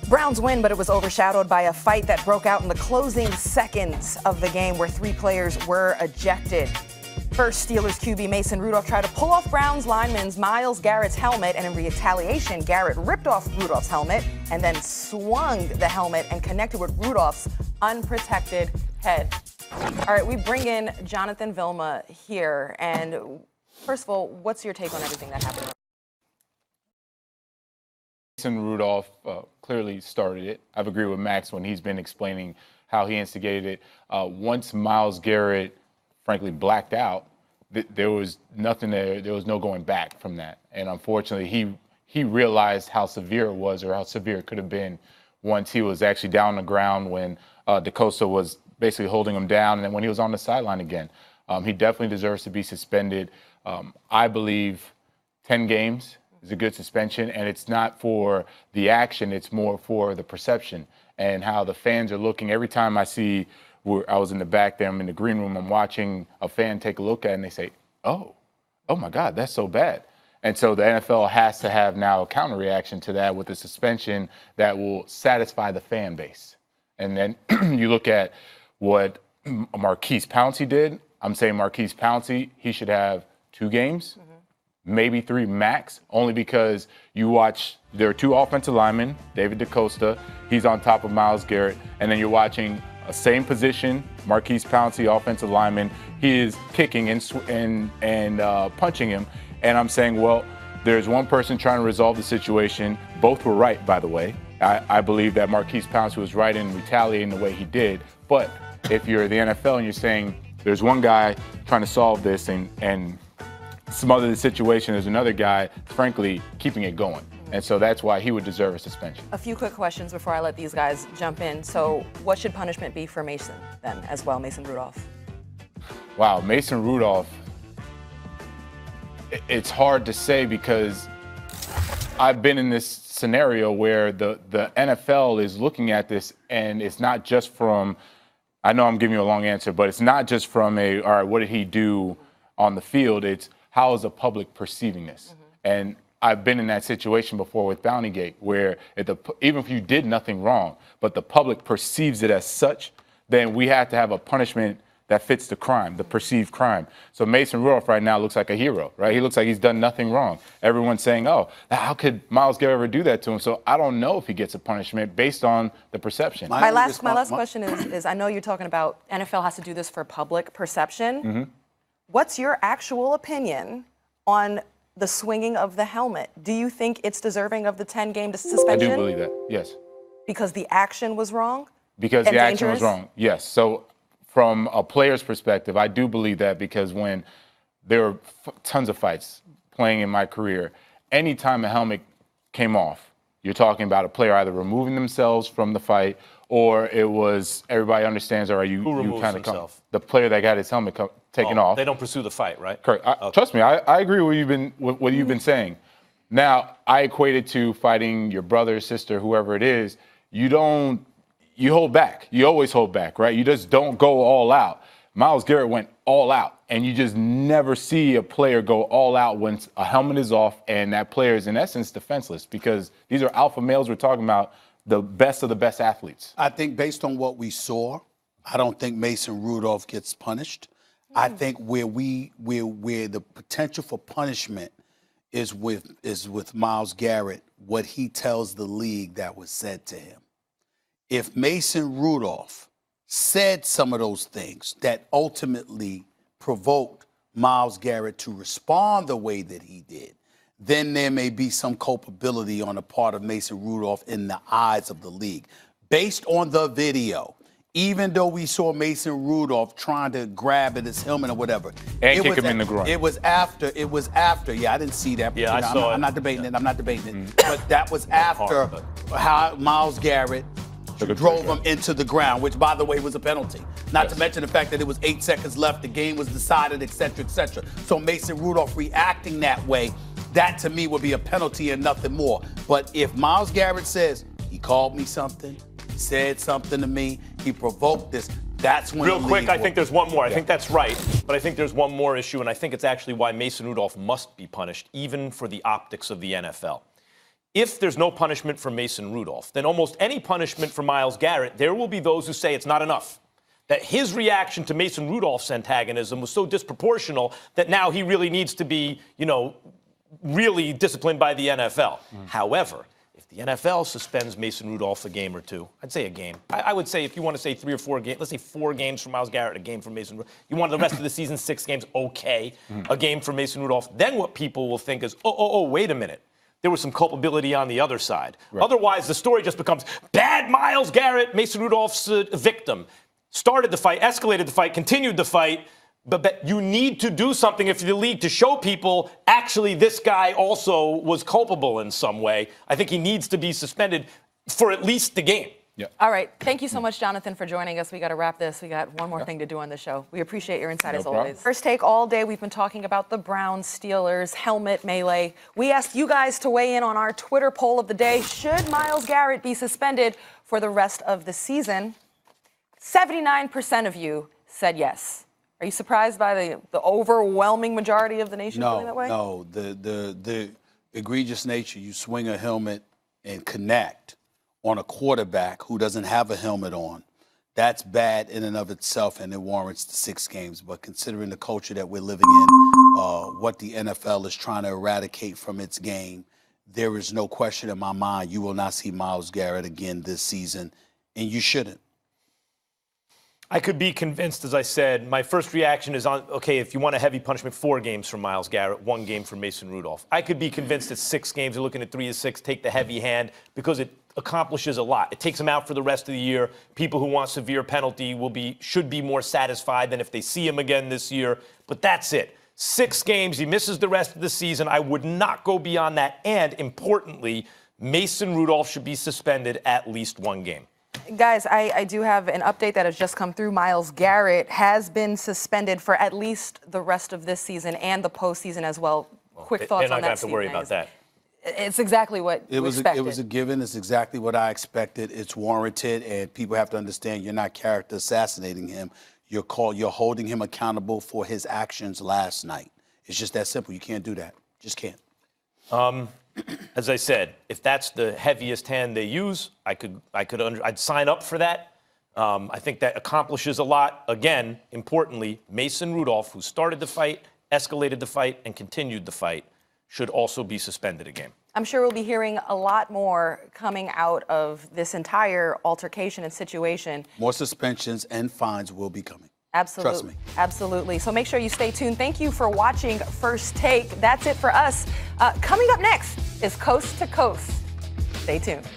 Browns win, but it was overshadowed by a fight that broke out in the closing seconds of the game where 3 players were ejected. First, Steelers QB Mason Rudolph tried to pull off Browns lineman's Myles Garrett's helmet, and in retaliation, Garrett ripped off Rudolph's helmet and then swung the helmet and connected with Rudolph's unprotected head. All right, we bring in Jonathan Vilma here, and first of all, what's your take on everything that happened? Mason Rudolph clearly started it. I've agreed with Max when he's been explaining how he instigated it. Once Myles Garrett, frankly, blacked out, there was nothing there. There was no going back from that. And unfortunately, he realized how severe it was, or how severe it could have been, once he was actually down on the ground when DaCosta was basically holding him down, and then when he was on the sideline again. He definitely deserves to be suspended. I believe 10 games is a good suspension, and it's not for the action, it's more for the perception and how the fans are looking. Every time I see, I was in the back there, I'm in the green room, I'm watching a fan take a look at it, and they say, oh my God, that's so bad. And so the NFL has to have now a counter reaction to that with a suspension that will satisfy the fan base. And then you look at what Maurkice Pouncey did. I'm saying Maurkice Pouncey, he should have 2 games. Maybe 3 max, only because you watch, there are 2 offensive linemen, David DaCosta, he's on top of Myles Garrett, and then you're watching a same position, Maurkice Pouncey, offensive lineman, he is kicking and punching him, and I'm saying, well, there's one person trying to resolve the situation. Both were right, by the way. I believe that Maurkice Pouncey was right in retaliating the way he did, but if you're the NFL and you're saying there's one guy trying to solve this and smother the situation, there's another guy, frankly, keeping it going. And so that's why he would deserve a suspension. A few quick questions before I let these guys jump in. So what should punishment be for Mason then as well, Mason Rudolph? Wow, Mason Rudolph, it's hard to say because I've been in this scenario where the NFL is looking at this, and it's not just from, I know I'm giving you a long answer, but it's not just from all right, what did he do on the field? It's how is the public perceiving this? And I've been in that situation before with Bountygate, where even if you did nothing wrong, but the public perceives it as such, then we have to have a punishment that fits the crime, the perceived crime. So Mason Rudolph right now looks like a hero, right? He looks like he's done nothing wrong. Everyone's saying, oh, how could Myles Garrett ever do that to him? So I don't know if he gets a punishment based on the perception. My last question is, I know you're talking about NFL has to do this for public perception. What's your actual opinion on the swinging of the helmet? Do you think it's deserving of the 10-game suspension? I do believe that, yes. Because the action was wrong? Because the action was wrong, yes. So from a player's perspective, I do believe that, because when there were tons of fights playing in my career, anytime a helmet came off, you're talking about a player either removing themselves from the fight, or it was, everybody understands, or you kind of the player that got his helmet taken off. They don't pursue the fight, right? Correct. Trust me, I agree with what you've been saying. Now, I equate it to fighting your brother, sister, whoever it is. You hold back. You always hold back, right? You just don't go all out. Myles Garrett went all out, and you just never see a player go all out when a helmet is off and that player is, in essence, defenseless, because these are alpha males we're talking about, the best of the best athletes. I think based on what we saw, I don't think Mason Rudolph gets punished. I think where the potential for punishment is with Myles Garrett, what he tells the league that was said to him. If Mason Rudolph said some of those things that ultimately provoked Myles Garrett to respond the way that he did, then there may be some culpability on the part of Mason Rudolph in the eyes of the league. Based on the video, even though we saw Mason Rudolph trying to grab at his helmet or whatever. And kick him in the groin. It was after. Yeah, I didn't see that. Yeah, I saw it. I'm not debating it. But that was after how Myles Garrett drove him into the ground, which, by the way, was a penalty. Not to mention the fact that it was 8 seconds left, the game was decided, et cetera, et cetera. So Mason Rudolph reacting that way, that to me would be a penalty and nothing more. But if Myles Garrett says, he called me something, he said something to me, he provoked this, that's when Real quick, I think there's one more. I think that's right, but I think there's one more issue, and I think it's actually why Mason Rudolph must be punished, even for the optics of the NFL. if there's no punishment for Mason Rudolph, then almost any punishment for Myles Garrett, there will be those who say it's not enough. That his reaction to Mason Rudolph's antagonism was so disproportional that now he really needs to be, really disciplined by the NFL. However, if the NFL suspends Mason Rudolph a game or two, I'd say a game. I would say if you want to say 3 or 4 games, let's say 4 games for Myles Garrett, a game for Mason Rudolph. You want the rest of the season, 6 games, okay. A game for Mason Rudolph. Then what people will think is, wait a minute. There was some culpability on the other side. Right. Otherwise, the story just becomes bad Myles Garrett, Mason Rudolph's victim. Started the fight, escalated the fight, continued the fight. But you need to do something if you're the league to show people, actually, this guy also was culpable in some way. I think he needs to be suspended for at least the game. Yeah. All right. Thank you so much, Jonathan, for joining us. We got to wrap this. We got one more thing to do on the show. We appreciate your insight as always. First Take all day. We've been talking about the Browns, Steelers, helmet melee. We asked you guys to weigh in on our Twitter poll of the day. Should Myles Garrett be suspended for the rest of the season? 79% of you said yes. Are you surprised by the overwhelming majority of the nation feeling that way? No, the egregious nature. You swing a helmet and connect on a quarterback who doesn't have a helmet on. That's bad in and of itself, and it warrants the 6 games. But considering the culture that we're living in, what the NFL is trying to eradicate from its game, there is no question in my mind you will not see Myles Garrett again this season, and you shouldn't. I could be convinced, as I said. My first reaction is, okay, if you want a heavy punishment, 4 games for Myles Garrett, 1 game for Mason Rudolph. I could be convinced at 6 games. You're looking at 3 to 6, take the heavy hand, because it accomplishes a lot. It takes them out for the rest of the year. People who want severe penalty should be more satisfied than if they see him again this year. But that's it. 6 games, he misses the rest of the season. I would not go beyond that. And importantly, Mason Rudolph should be suspended at least 1 game. Guys, I do have an update that has just come through. Myles Garrett has been suspended for at least the rest of this season and the postseason as well. Quick thoughts on that. They're not going to have to worry about that. It's exactly what you expected. It was a given. It's exactly what I expected. It's warranted, and people have to understand you're not character assassinating him. You're holding him accountable for his actions last night. It's just that simple. You can't do that. Just can't. As I said, if that's the heaviest hand they use, I'd sign up for that. I think that accomplishes a lot. Again, importantly, Mason Rudolph, who started the fight, escalated the fight, and continued the fight, should also be suspended a game. I'm sure we'll be hearing a lot more coming out of this entire altercation and situation. More suspensions and fines will be coming. Absolutely. Trust me. Absolutely. So make sure you stay tuned. Thank you for watching First Take. That's it for us. Coming up next is Coast to Coast. Stay tuned.